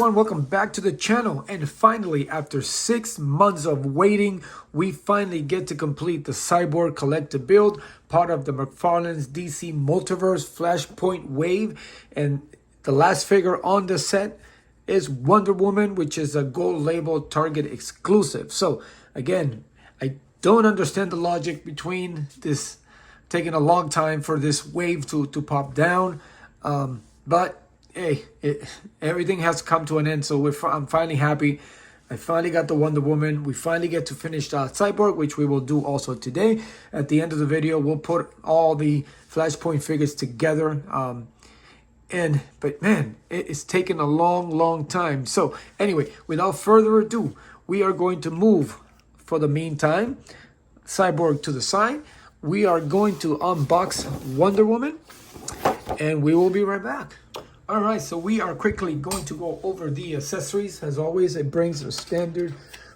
everyone, welcome back to the channel. And finally, after 6 months of waiting, we finally get to complete the Cyborg collective build, part of the Mcfarlane's DC Multiverse Flashpoint wave. And the last figure on the set is Wonder Woman, which is a gold label Target exclusive. So again, I don't understand the logic between this taking a long time for this wave to pop down, but hey, everything has come to an end, so I'm finally happy. I finally got the Wonder Woman. We finally get to finish Cyborg, which we will do also today. At the end of the video, we'll put all the Flashpoint figures together. But man, it's taken a long time. So anyway, without further ado, we are going to move, for the meantime, Cyborg to the side. We are going to unbox Wonder Woman, and we will be right back. All right, so we are quickly going to go over the accessories. As always, it brings the standard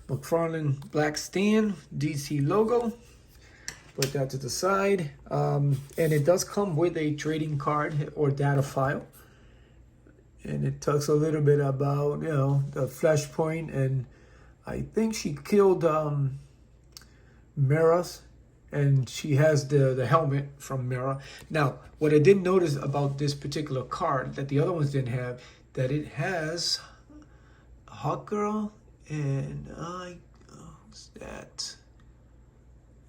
Mcfarlane black stand, DC logo. Put that to the side. And it does come with a trading card or data file. And it talks a little bit about, the Flashpoint. And I think she killed Mera's. And she has the helmet from Mera. Now, what I did notice about this particular card that the other ones didn't have, that it has a Hawk Girl and who's that?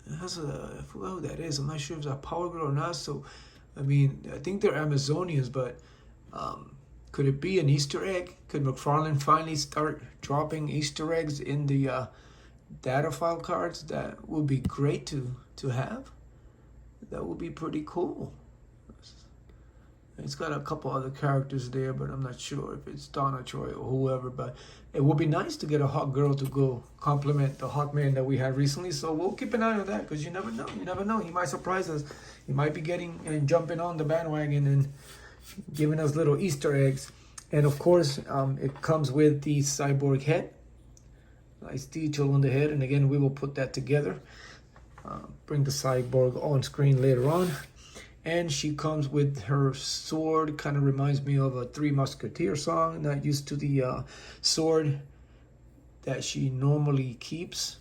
It has I forgot who that is. I'm not sure if it's a Power Girl or not. So, I mean, I think they're Amazonians, but could it be an Easter egg? Could Mcfarlane finally start dropping Easter eggs in the data file cards? That would be great to have. That would be pretty cool. It's got a couple other characters there, but I'm not sure if it's Donna Troy or whoever. But it would be nice to get a Hawk Girl to go complement the Hawkman that we had recently. So we'll keep an eye on that, because you never know. You never know. He might surprise us. He might be getting and jumping on the bandwagon and giving us little Easter eggs. And of course, it comes with the Cyborg head. Nice detail on the head, and again, we will put that together. Bring the Cyborg on screen later on. And she comes with her sword. Kind of reminds me of a Three Musketeer song. Not used to the sword that she normally keeps,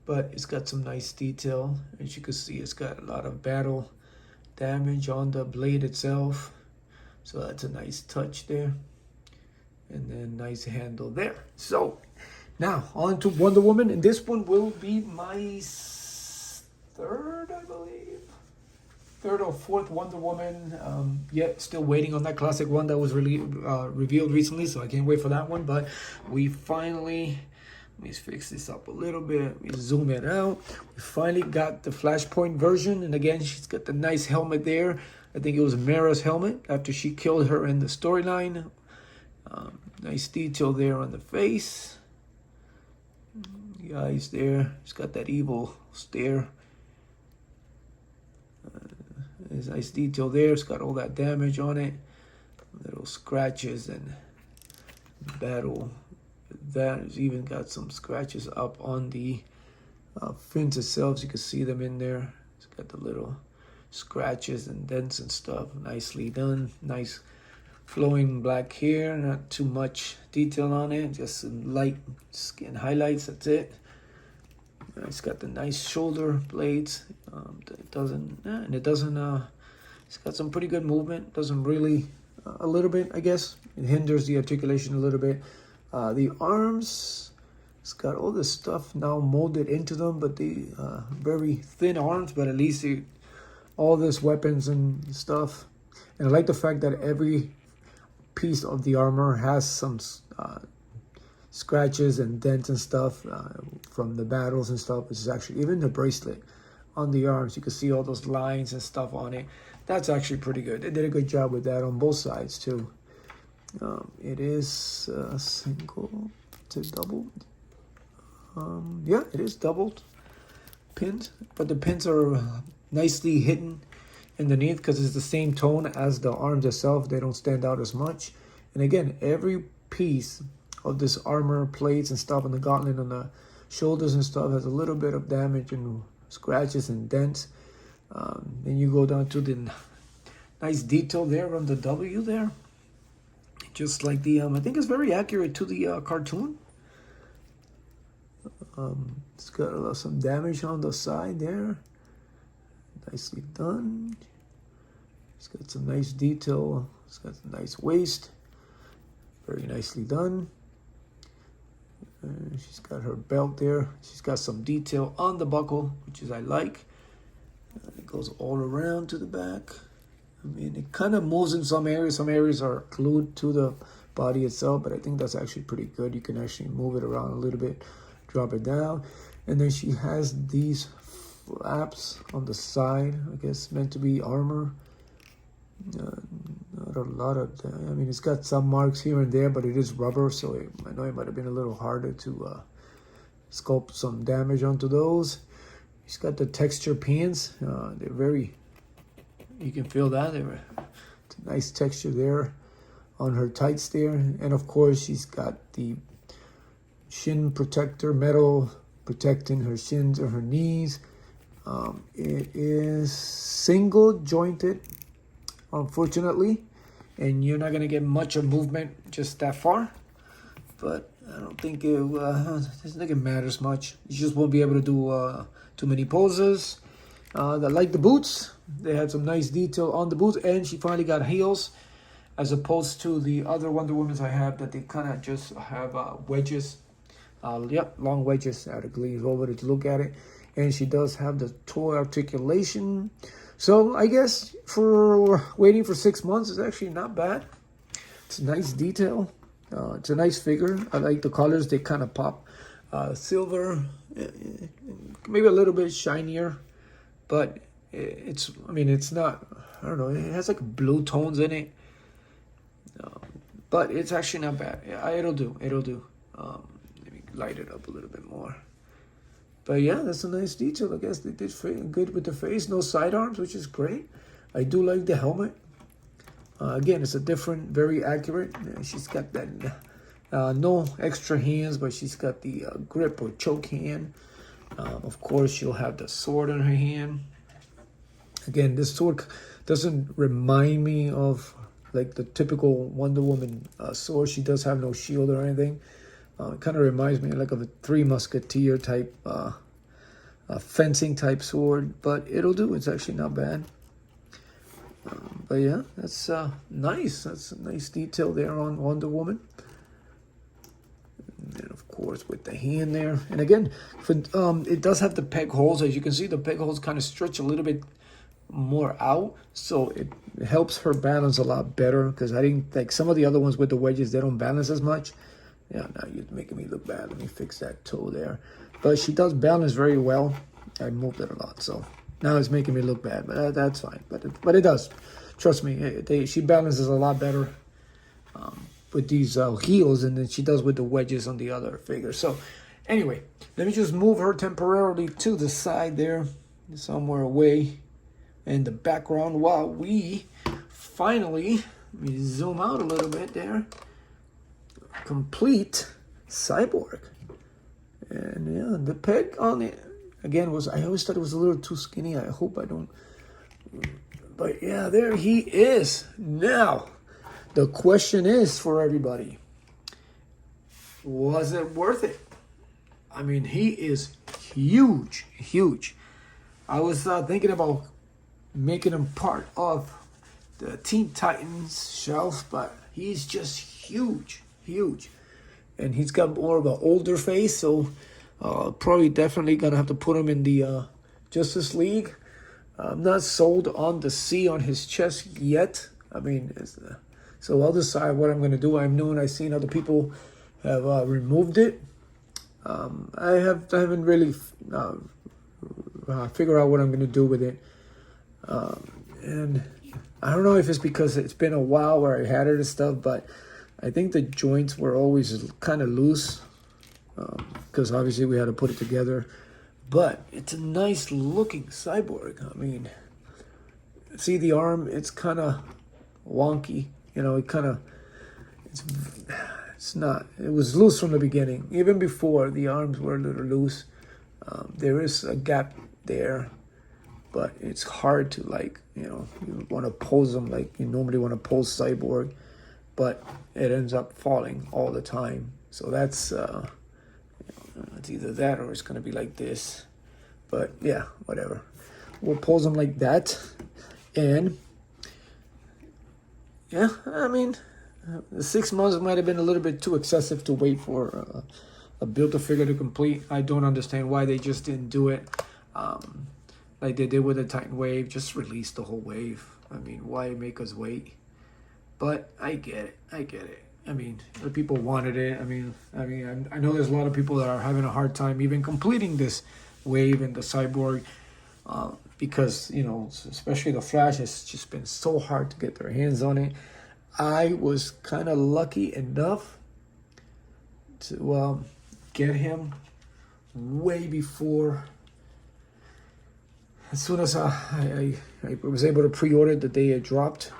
but it's got some nice detail. As you can see, it's got a lot of battle damage on the blade itself, so that's a nice touch there. And then nice handle there. So now on to Wonder Woman, and this one will be my third, I believe, third or fourth Wonder Woman. Yet still waiting on that classic one that was really revealed recently, so I can't wait for that one. But we finally, let me fix this up a little bit. We zoom it out. We finally got the Flashpoint version, and again, she's got the nice helmet there. I think it was Mera's helmet after she killed her in the storyline. Nice detail there on the face. The eyes there. It's got that evil stare. There's nice detail there. It's got all that damage on it. Little scratches and battle. That has even got some scratches up on the fins itself. So you can see them in there. It's got the little scratches and dents and stuff. Nicely done. Nice flowing black hair. Not too much detail on it. Just some light skin highlights. That's it. It's got the nice shoulder blades. It's got some pretty good movement. Doesn't really, a little bit, I guess. It hinders the articulation a little bit. The arms, it's got all this stuff now molded into them, but the very thin arms, but at least all this weapons and stuff. And I like the fact that every piece of the armor has some scratches and dents and stuff from the battles and stuff, which is actually, even the bracelet on the arms, you can see all those lines and stuff on it. That's actually pretty good. They did a good job with that on both sides too. It is single to double. Yeah, it is doubled pins, but the pins are nicely hidden underneath because it's the same tone as the arms itself. They don't stand out as much. And again, every piece of this armor, plates and stuff, and the gauntlet on the shoulders and stuff has a little bit of damage and scratches and dents. Then you go down to the nice detail there on the W there. just like the I think it's very accurate to the cartoon. It's got some damage on the side there. Nicely done. It's got some nice detail. It's got a nice waist. Very nicely done. She's got her belt there. She's got some detail on the buckle, which is I like. It goes all around to the back. I mean, it kind of moves in some areas. Some areas are glued to the body itself, but I think that's actually pretty good. You can actually move it around a little bit, drop it down. And then she has these flaps on the side, I guess meant to be armor. Not a lot of, I mean, it's got some marks here and there, but it is rubber, so I know it might have been a little harder to sculpt some damage onto those. She's got the texture pants. They're very, you can feel that. It's a nice texture there on her tights there. And of course, she's got the shin protector, metal protecting her shins or her knees. It is single jointed, unfortunately, and you're not going to get much of movement just that far. But I don't think it matters much. You just won't be able to do too many poses. I like the boots. They had some nice detail on the boots, and she finally got heels, as opposed to the other Wonder Womans I have that they kind of just have wedges. Yep, long wedges out of Glee's over to look at it. And she does have the toe articulation. So I guess for waiting for 6 months is actually not bad. It's a nice detail. It's a nice figure. I like the colors. They kind of pop. Silver, maybe a little bit shinier, but it's, I mean, it's not, I don't know, it has like blue tones in it. But it's actually not bad. Yeah, it'll do. It'll do. Let me light it up a little bit more. But yeah, that's a nice detail. I guess they did good with the face. No sidearms, which is great. I do like the helmet. Again, it's a different, very accurate. She's got that no extra hands, but she's got the grip or choke hand. Of course, she'll have the sword in her hand. Again, this sword doesn't remind me of like the typical Wonder Woman sword. She does have no shield or anything. It kind of reminds me like of a Three Musketeer type, fencing type sword, but it'll do. It's actually not bad. But yeah, that's nice. That's a nice detail there on Wonder Woman. And of course, with the hand there. And again, it does have the peg holes. As you can see, the peg holes kind of stretch a little bit more out. So it helps her balance a lot better. Because I didn't, like some of the other ones with the wedges, they don't balance as much. Yeah, now you're making me look bad. Let me fix that toe there. But she does balance very well. I moved it a lot, so now it's making me look bad. But that's fine. But it does. Trust me, she balances a lot better with these heels than she does with the wedges on the other figure. So anyway, let me just move her temporarily to the side there, somewhere away in the background, while we finally, let me zoom out a little bit there, complete Cyborg. And yeah, the peg on it again was, I always thought it was a little too skinny. I hope I don't, but yeah, there he is. Now the question is for everybody, was it worth it? I mean, he is huge. I was thinking about making him part of the Teen Titans shelf, but he's just huge. And he's got more of an older face, so probably definitely gonna have to put him in the Justice League. I'm not sold on the C on his chest yet. I mean, so I'll decide what I'm gonna do. I've seen other people have removed it. I haven't really figured out what I'm gonna do with it. And I don't know if it's because it's been a while where I had it and stuff, but I think the joints were always kind of loose because obviously we had to put it together. But it's a nice looking Cyborg. I mean, see the arm, it's kind of wonky. You know, it's not, it was loose from the beginning. Even before, the arms were a little loose. There is a gap there, but it's hard to, like, you know, you want to pose them like you normally want to pose Cyborg. but it ends up falling all the time. So that's it's either that or it's gonna be like this. But yeah, whatever. We'll pose them like that, and yeah, I mean, the 6 months might have been a little bit too excessive to wait for a Build-A-Figure to complete. I don't understand why they just didn't do it like they did with the Titan Wave. Just release the whole wave. I mean, why make us wait? But I get it. I get it. I mean, the people wanted it. I mean, I know there's a lot of people that are having a hard time even completing this wave and the Cyborg because, you know, especially the Flash, it's just been so hard to get their hands on it. I was kind of lucky enough to get him way before. As soon as I was able to pre-order the day it dropped.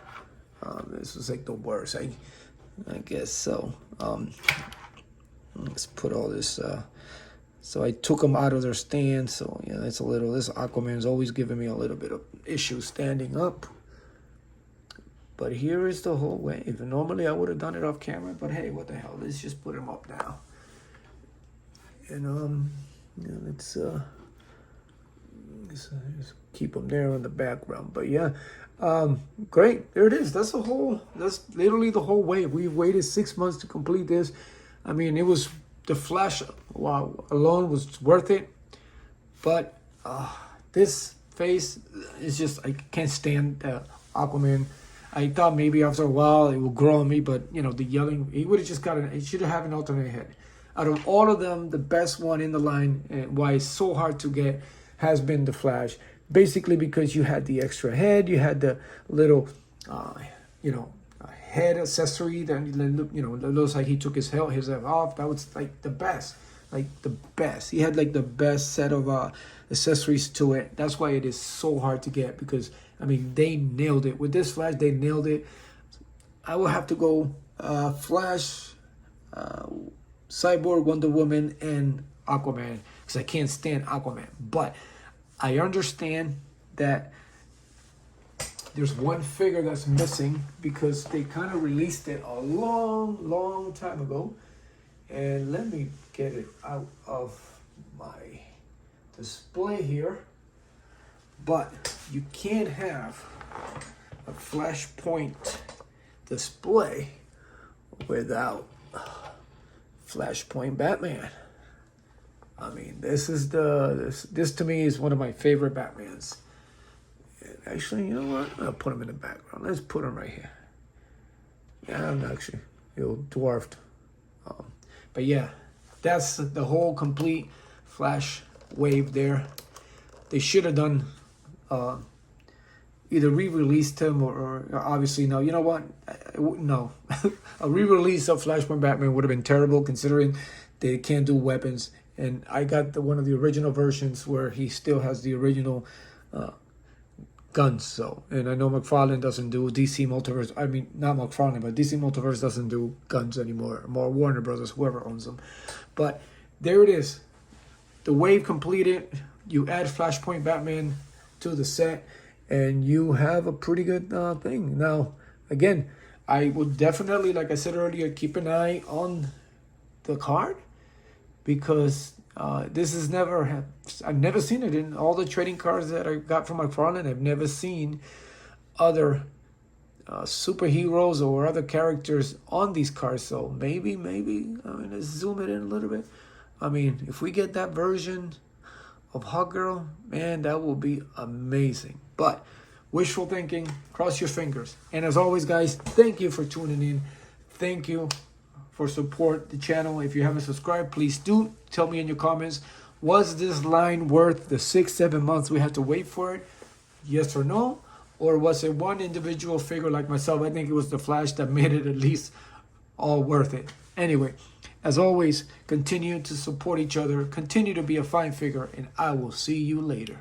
This was like the worst, I guess so. Let's put all this. So I took them out of their stand. So yeah, it's a little. This Aquaman's always giving me a little bit of issue standing up. But here is the whole wave. And normally I would have done it off camera, but hey, what the hell? Let's just put him up now. And yeah, let's just keep them there in the background. But yeah, great. There it is. That's literally the whole wave. We've waited 6 months to complete this. I mean, it was the Flash alone was worth it. But this face is just, I can't stand Aquaman. I thought maybe after a while it would grow on me, but you know, the yelling, he would have just he should have had an alternate head. Out of all of them, the best one in the line, and why it's so hard to get, has been the Flash. Basically because you had the extra head, you had the little, you know, head accessory that, you know, it looks like he took his head off. That was like the best, He had like the best set of accessories to it. That's why it is so hard to get, because I mean, they nailed it. With this Flash, they nailed it. I will have to go Flash, Cyborg, Wonder Woman, and Aquaman, because I can't stand Aquaman. But I understand that there's one figure that's missing, because they kind of released it a long time ago. And let me get it out of my display here. But you can't have a Flashpoint display without Flashpoint Batman. I mean, this is this to me is one of my favorite Batmans. And actually, you know what? I'll put him in the background. Let's put him right here. Yeah, I'm actually dwarfed. But yeah, that's the whole complete Flash wave there. They should have done either re-released him or obviously no. You know what? No, a re-release of Flashpoint Batman would have been terrible, considering they can't do weapons. And I got one of the original versions where he still has the original guns. So, and I know Mcfarlane doesn't do DC Multiverse. I mean, not Mcfarlane, but DC Multiverse doesn't do guns anymore. More Warner Brothers, whoever owns them. But there it is. The wave completed. You add Flashpoint Batman to the set, and you have a pretty good thing. Now, again, I would definitely, like I said earlier, keep an eye on the card, because this is I've never seen it in all the trading cards that I got from Mcfarlane. I've never seen other superheroes or other characters on these cards. So maybe, I mean, let's zoom it in a little bit. I mean, if we get that version of Hot Girl, man, that will be amazing. But wishful thinking, cross your fingers. And as always, guys, thank you for tuning in. Thank you for support the channel. If you haven't subscribed, please do. Tell me in your comments, was this line worth the 6-7 months we had to wait for it? Yes or no? Or was it one individual figure like myself? I think it was the Flash that made it at least all worth it. Anyway, as always, continue to support each other, continue to be a fine figure, and I will see you later.